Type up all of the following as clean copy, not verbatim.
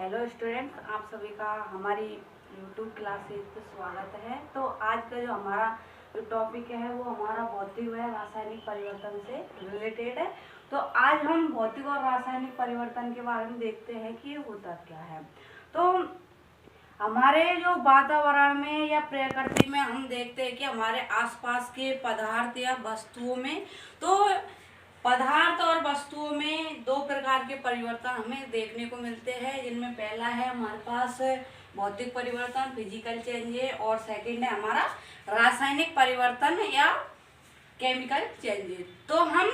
Hello students, आप सभी का हमारी यूट्यूब क्लासेस पे स्वागत है। तो आज का जो हमारा जो टॉपिक है वो हमारा भौतिक व रासायनिक परिवर्तन से रिलेटेड है। तो आज हम भौतिक और रासायनिक परिवर्तन के बारे में देखते हैं कि ये होता क्या है। तो हमारे जो वातावरण में या प्रकृति में हम देखते हैं कि हमारे आसपास के पदार्थ या वस्तुओं में, तो पदार्थ और वस्तुओं में दो प्रकार के परिवर्तन हमें देखने को मिलते हैं, जिनमें पहला है हमारे पास भौतिक परिवर्तन, फिजिकल चेंजेस, और सेकंड है हमारा रासायनिक परिवर्तन या केमिकल चेंजेस। तो हम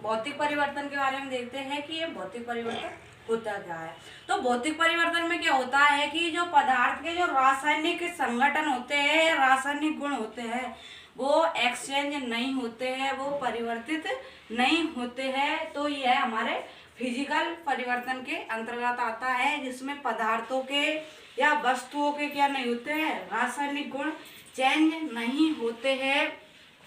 भौतिक परिवर्तन के बारे में देखते हैं कि ये भौतिक परिवर्तन होता क्या है। तो भौतिक परिवर्तन में क्या होता है कि जो पदार्थ के जो रासायनिक संगठन होते हैं, रासायनिक गुण होते हैं, वो एक्सचेंज नहीं होते हैं, वो परिवर्तित नहीं होते हैं। तो यह हमारे फिजिकल परिवर्तन के अंतर्गत आता है, जिसमें पदार्थों के या वस्तुओं के क्या नहीं होते हैं, रासायनिक गुण चेंज नहीं होते हैं,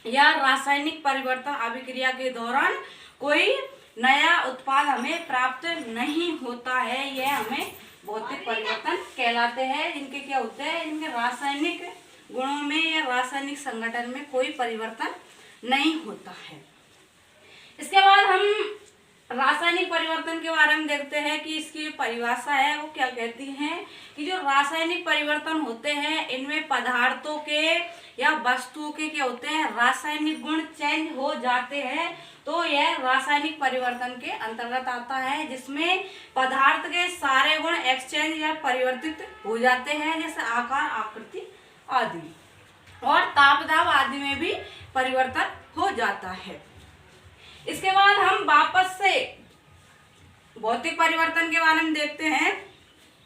या रासायनिक परिवर्तन अभिक्रिया के दौरान कोई नया उत्पाद हमें प्राप्त नहीं होता है। यह हमें भौतिक परिवर्तन कहलाते हैं, जिनके क्या होते हैं, इनके रासायनिक गुणों में या रासायनिक संगठन में कोई परिवर्तन नहीं होता है। इसके बाद हम रासायनिक परिवर्तन के बारे में देखते हैं कि इसकी जो परिभाषा है वो क्या कहती है कि जो रासायनिक परिवर्तन होते हैं, इनमें पदार्थों के या वस्तुओं के क्या होते हैं, रासायनिक गुण चेंज हो जाते हैं। तो यह रासायनिक परिवर्तन के अंतर्गत आता है, जिसमें पदार्थ के सारे गुण एक्सचेंज या परिवर्तित हो जाते हैं, जैसे आकार, आकृति आदि, और ताप दाब आदि में भी परिवर्तन हो जाता है। इसके बाद हम वापस से भौतिक परिवर्तन के बारे में देखते हैं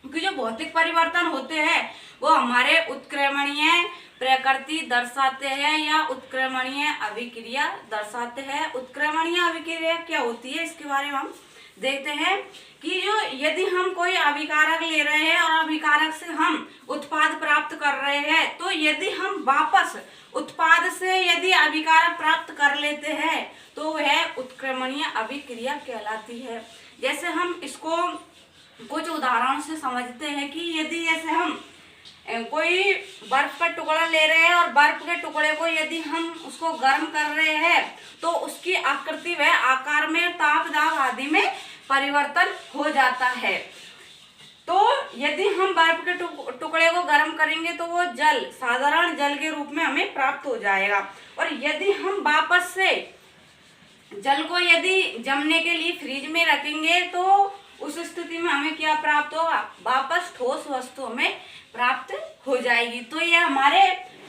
कि जो भौतिक परिवर्तन होते हैं वो हमारे उत्क्रमणीय प्रकृति दर्शाते हैं या उत्क्रमणीय अभिक्रिया दर्शाते हैं। उत्क्रमणीय अभिक्रिया क्या होती है, इसके बारे में हम देखते हैं कि जो यदि हम कोई अभिकारक ले रहे हैं और अभिकारक से हम उत्पाद प्राप्त कर रहे हैं, तो यदि हम वापस उत्पाद से यदि अभिकारक प्राप्त कर लेते हैं तो वह उत्क्रमणीय अभिक्रिया कहलाती है। जैसे हम इसको कुछ उदाहरणों से समझते हैं कि यदि जैसे हम कोई बर्फ का टुकड़ा ले रहे हैं और बर्फ के टुकड़े को यदि हम उसको गर्म कर रहे हैं तो उसकी आकृति व आकार में, ताप दाब आदि में परिवर्तन हो जाता है। तो यदि हम बर्फ के टुकड़े को गर्म करेंगे तो वो जल, साधारण जल के रूप में हमें प्राप्त हो जाएगा, और यदि हम वापस से जल को यदि जमने के लिए फ्रिज में रखेंगे तो उस स्थिति में हमें क्या प्राप्त होगा, वापस ठोस वस्तु हमें प्राप्त हो जाएगी। तो ये हमारे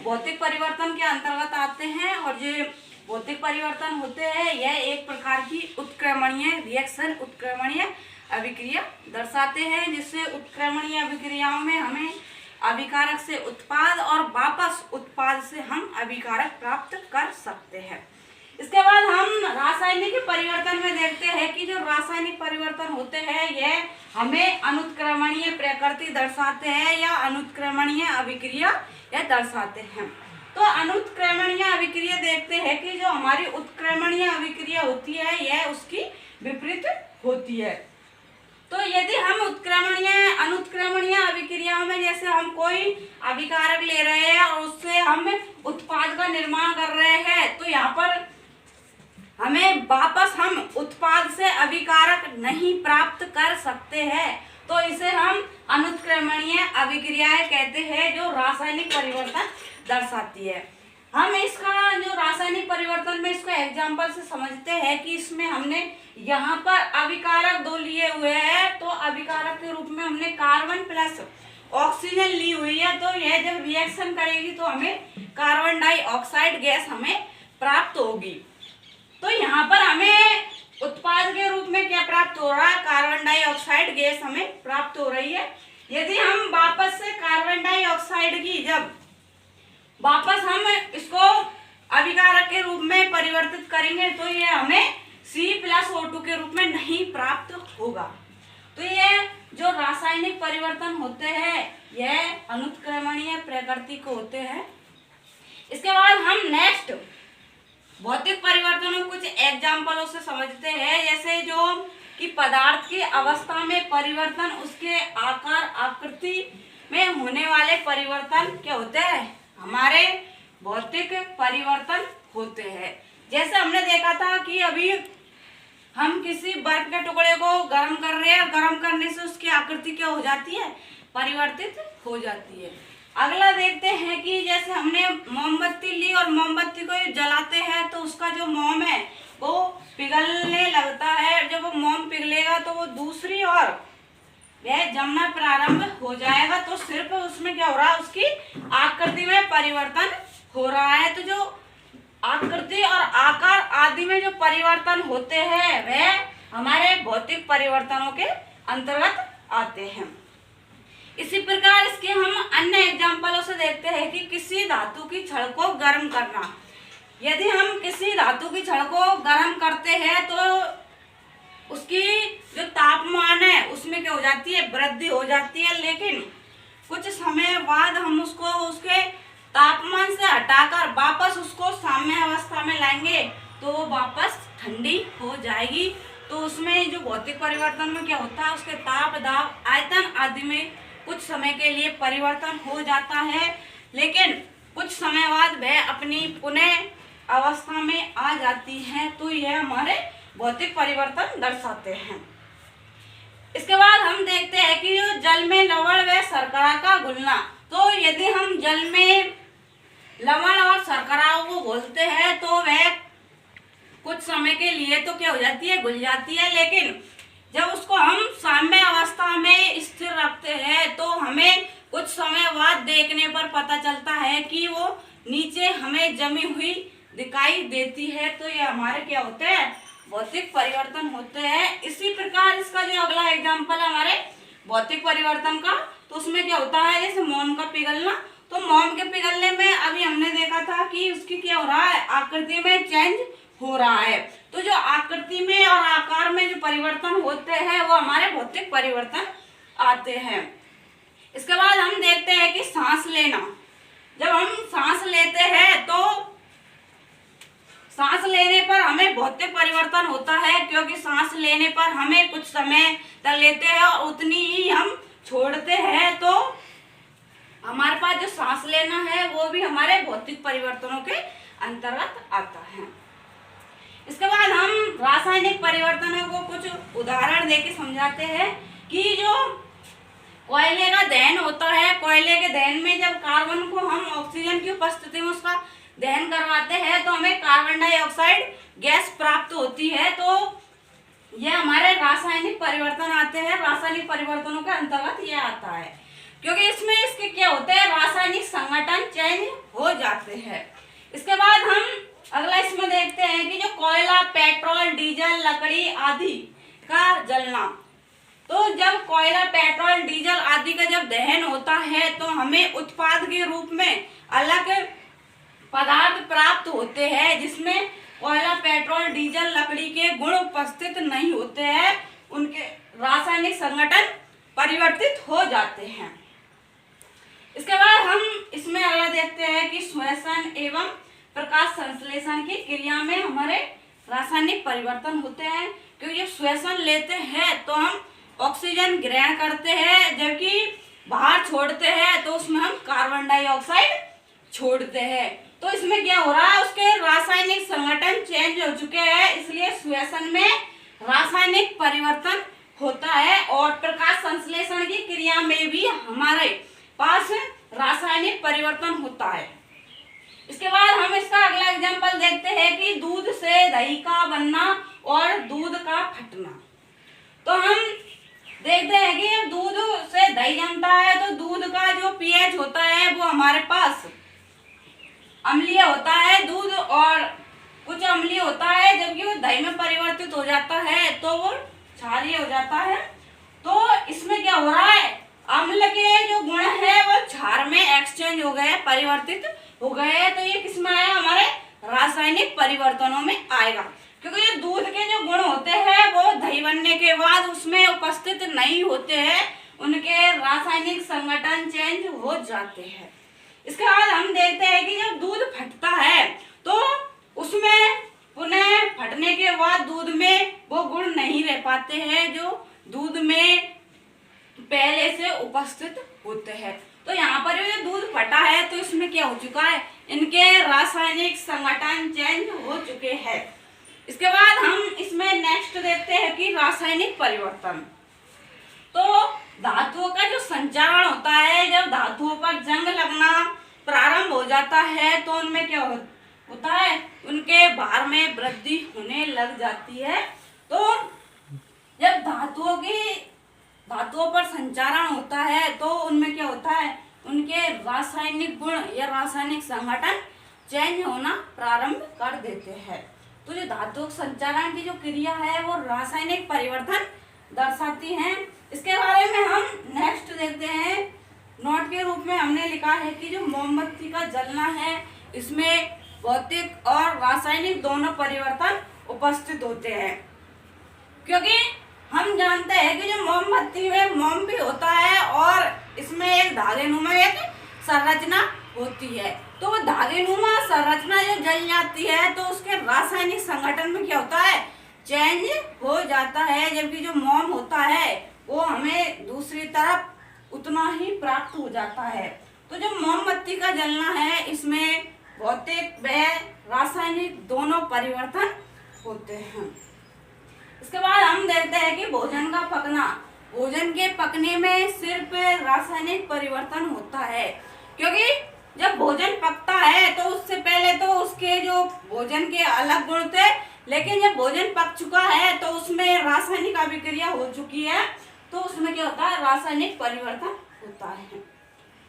भौतिक परिवर्तन के अंतर्गत आते हैं, और जो भौतिक परिवर्तन होते हैं यह एक प्रकार की उत्क्रमणीय रिएक्शन, उत्क्रमणीय अभिक्रिया दर्शाते हैं, जिससे उत्क्रमणीय अभिक्रियाओं में हमें अभिकारक से उत्पाद और वापस उत्पाद से हम अभिकारक प्राप्त कर सकते हैं। इसके बाद हम रासायनिक परिवर्तन में देखते हैं कि जो रासायनिक परिवर्तन होते हैं यह हमें अनुत्क्रमणीय प्रकृति दर्शाते हैं या अनुत्क्रमणीय अभिक्रिया यह दर्शाते हैं। तो अनुत्क्रमणीय अभिक्रिया देखते हैं कि जो हमारी उत्क्रमणीय अभिक्रिया होती है यह उसकी विपरीत होती है। तो यदि हम अनुत्क्रमणीय अभिक्रियाओं में जैसे हम कोई अभिकारक ले रहे हैं और उससे हम उत्पाद का निर्माण कर रहे हैं, तो यहाँ पर हमें वापस हम उत्पाद से अभिकारक नहीं प्राप्त कर सकते हैं, तो इसे हम अनुत्क्रमणीय अभिक्रियाएं कहते हैं, जो रासायनिक परिवर्तन दर्शाती है। हम इसका जो रासायनिक परिवर्तन में इसको एग्जांपल से समझते हैं कि इसमें हमने यहाँ पर अभिकारक दो लिए हुए हैं, तो अभिकारक के रूप में हमने कार्बन प्लस ऑक्सीजन ली हुई है। तो यह जब रिएक्शन करेगी तो हमें कार्बन डाइऑक्साइड गैस हमें प्राप्त होगी। तो यहाँ पर हमें उत्पाद के रूप में क्या प्राप्त हो रहा है, कार्बन डाइऑक्साइड गैस हमें प्राप्त हो रही है। यदि हम वापस से कार्बन डाइऑक्साइड की जब वापस हम इसको अभिकारक के रूप में परिवर्तित करेंगे तो यह हमें C+O2 के रूप में नहीं प्राप्त होगा। तो ये जो रासायनिक परिवर्तन होते हैं यह अनुत्क्रमणीय प्रकृति के होते हैं। इसके बाद हम नेक्स्ट भौतिक परिवर्तनों कुछ एग्जाम्पलों से समझते हैं। जैसे जो कि पदार्थ की अवस्था में परिवर्तन, उसके आकार आकृति में होने वाले परिवर्तन क्या होते हैं, हमारे भौतिक परिवर्तन होते हैं। जैसे हमने देखा था कि अभी हम किसी बर्फ के टुकड़े को गर्म कर रहे हैं, गर्म करने से उसकी आकृति क्या हो जाती है, परिवर्तित हो जाती है। अगला देखते हैं कि जैसे हमने मोमबत्ती ली और मोमबत्ती को जलाते हैं तो उसका जो मोम है वो पिघलने लगता है। जब वो मोम पिघलेगा तो वो दूसरी ओर वह जमना प्रारंभ हो जाएगा, तो सिर्फ उसमें क्या हो रहा है, उसकी आकृति में परिवर्तन हो रहा है। तो जो आकृति और आकार आदि में जो परिवर्तन होते हैं वह हमारे भौतिक परिवर्तनों के अंतर्गत आते हैं। इसी प्रकार इसके हम अन्य एग्जाम्पलों से देखते हैं कि किसी धातु की छड़ को गर्म करना। यदि हम किसी धातु की छड़ को गर्म करते हैं तो उसकी जो तापमान है उसमें क्या हो जाती है, वृद्धि हो जाती है। लेकिन कुछ समय बाद हम उसको उसके तापमान से हटाकर वापस उसको साम्य अवस्था में लाएंगे तो वो वापस ठंडी हो जाएगी। तो उसमें जो भौतिक परिवर्तन में क्या होता है, उसके ताप, दाब, आयतन आदि में कुछ समय के लिए परिवर्तन हो जाता है, लेकिन कुछ समय बाद वह अपनी पुनः अवस्था में आ जाती है। तो यह हमारे भौतिक परिवर्तन दर्शाते हैं। इसके बाद हम देखते हैं कि जल में लवण व शर्करा का घुलना। तो यदि हम जल में लवण और शर्कराओं को घोलते हैं तो वह कुछ समय के लिए तो क्या हो जाती है, घुल जाती है। लेकिन जब उसको हम साम्य अवस्था में स्थिर रखते हैं तो हमें कुछ समय बाद देखने पर पता चलता है कि वो नीचे हमें जमी हुई दिखाई देती है। तो ये हमारे क्या होते हैं, भौतिक परिवर्तन होते हैं। इसी प्रकार इसका जो अगला एग्जाम्पल है हमारे भौतिक परिवर्तन का, तो उसमें क्या होता है, जैसे मोम का पिघलना। तो मोम के पिघलने में अभी हमने देखा था कि उसकी क्या हो रहा है, आकृति में चेंज हो रहा है। तो जो आकृति में और आकार में जो परिवर्तन होते हैं वो हमारे भौतिक परिवर्तन आते हैं। इसके बाद हम देखते हैं कि सांस लेना। जब हम सांस लेते हैं तो सांस लेने पर हमें भौतिक परिवर्तन होता है, क्योंकि सांस लेने पर हमें कुछ समय तक लेते हैं और उतनी ही हम छोड़ते हैं। तो हमारे पास जो सांस लेना है वो भी हमारे भौतिक परिवर्तनों के अंतर्गत आता है। इसके बाद हम रासायनिक परिवर्तनों को कुछ उदाहरण देके समझाते हैं कि जो कोयले का दहन होता है, कोयले के दहन में जब कार्बन को हम ऑक्सीजन की उपस्थिति में उसका दहन करवाते हैं तो हमें कार्बन डाइऑक्साइड गैस प्राप्त होती है। तो यह हमारे रासायनिक परिवर्तन आते हैं। रासायनिक परिवर्तनों के अंतर्गत यह आता है, क्योंकि इसमें इसके क्या होते हैं, रासायनिक संगठन चेंज हो जाते हैं। इसके बाद हम अगला इसमें देखते हैं कि जो कोयला, पेट्रोल, डीजल, लकड़ी आदि का जलना। तो जब कोयला, पेट्रोल, डीजल आदि का जब दहन होता है तो हमें उत्पाद के रूप में अलग पदार्थ प्राप्त होते हैं जिसमें कोयला, पेट्रोल, डीजल, लकड़ी के गुण उपस्थित नहीं होते हैं। उनके रासायनिक संगठन परिवर्तित हो जाते हैं। इसके बाद हम इसमें अगला देखते हैं कि श्वसन एवं प्रकाश संश्लेषण की क्रिया में हमारे रासायनिक परिवर्तन होते हैं। क्योंकि श्वसन लेते हैं तो हम ऑक्सीजन ग्रहण करते हैं, जबकि बाहर छोड़ते हैं तो उसमें हम कार्बन डाइऑक्साइड छोड़ते हैं। तो इसमें क्या हो रहा है, उसके रासायनिक संगठन चेंज हो चुके हैं, इसलिए श्वसन में रासायनिक परिवर्तन होता है। और प्रकाश संश्लेषण की क्रिया में भी हमारे पास रासायनिक परिवर्तन होता है। इसके बाद हम इसका अगला एग्जाम्पल देखते हैं कि दूध से दही का बनना और दूध का फटना। तो हम देखते हैं कि दूध से दही जमता है तो दूध का जो पीएच होता है वो हमारे पास अम्लीय होता है दूध, और कुछ अम्लीय होता है, जबकि वो दही में परिवर्तित हो जाता है तो वो क्षारीय हो जाता है। तो इसमें क्या हो रहा है, अम्ल के जो गुण है वो क्षार में एक्सचेंज हो गए, परिवर्तित हो गए। तो ये किसमें आएगा, हमारे रासायनिक परिवर्तनों में आएगा। क्योंकि ये दूध के जो गुण होते हैं वो दही बनने के बाद उसमें उपस्थित नहीं होते हैं, उनके रासायनिक संगठन चेंज हो जाते हैं। इसके बाद हम देखते हैं कि जब दूध फटता है तो उसमें पुनः फटने के बाद दूध में वो गुण नहीं रह पाते हैं जो दूध में पहले से उपस्थित होते हैं। तो यहाँ पर ये दूध फटा है तो इसमें क्या हो चुका है, इनके रासायनिक संगठन चेंज हो चुके हैं। इसके बाद हम इसमें नेक्स्ट देखते हैं कि रासायनिक परिवर्तन। तो धातुओं का जो संचारण होता है, जब धातुओं पर जंग लगना प्रारंभ हो जाता है तो उनमें क्या होता है, उनके भार में वृद्धि होने लग जाती है। तो जब धातुओं पर संचारण होता है तो उनमें क्या होता है, उनके रासायनिक गुण या रासायनिक संगठन चेंज होना प्रारंभ कर देते हैं। तो जो धातु संचारण की जो क्रिया है वो रासायनिक परिवर्तन दर्शाती है। इसके बारे में हम नेक्स्ट देखते हैं। नोट के रूप में हमने लिखा है कि जो मोमबत्ती का जलना है इसमें भौतिक और रासायनिक दोनों परिवर्तन उपस्थित होते हैं, क्योंकि हम जानते हैं कि जो मोमबत्ती में मोम भी होता है और इसमें एक धागेनुमा एक संरचना होती है। तो वो धागेनुमा संरचना जो जल जाती है तो उसके रासायनिक संगठन में क्या होता है, चेंज हो जाता है, जबकि जो मोम होता है वो हमें दूसरी तरफ उतना ही प्राप्त हो जाता है। तो जो मोमबत्ती का जलना है इसमें भौतिक व रासायनिक दोनों परिवर्तन होते हैं। इसके बाद हम देखते हैं कि भोजन का पकना। भोजन के पकने में सिर्फ रासायनिक परिवर्तन होता है, क्योंकि जब भोजन पकता है तो उससे पहले तो उसके जो भोजन के अलग गुण थे, लेकिन जब भोजन पक चुका है तो उसमें रासायनिक अभिक्रिया हो चुकी है तो उसमें क्या होता है, रासायनिक परिवर्तन होता है।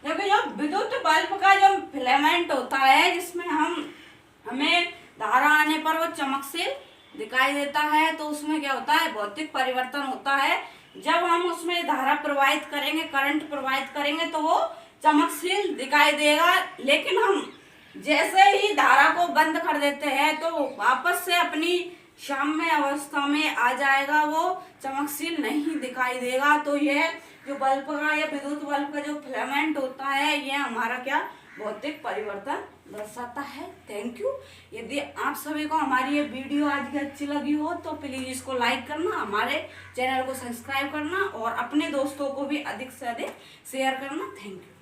जबकि जो विद्युत बल्ब का जो फिलामेंट होता है जिसमें हमें धारा आने पर वो चमकशील दिखाई देता है, तो उसमें क्या होता है, भौतिक परिवर्तन होता है। जब हम उसमें धारा प्रवाहित करेंगे, करंट प्रवाहित करेंगे तो वो चमकशील दिखाई देगा, लेकिन हम जैसे ही धारा को बंद कर देते हैं तो वापस से अपनी साम्य अवस्था में आ जाएगा, वो चमकशील नहीं दिखाई देगा। तो यह जो बल्ब का या विद्युत बल्ब का जो फिलामेंट होता है यह हमारा क्या, भौतिक परिवर्तन दर्शाता है। Thank you. यदि आप सभी को हमारी ये वीडियो आज की अच्छी लगी हो तो प्लीज इसको लाइक करना, हमारे चैनल को सब्सक्राइब करना और अपने दोस्तों को भी अधिक से अधिक शेयर करना। Thank you.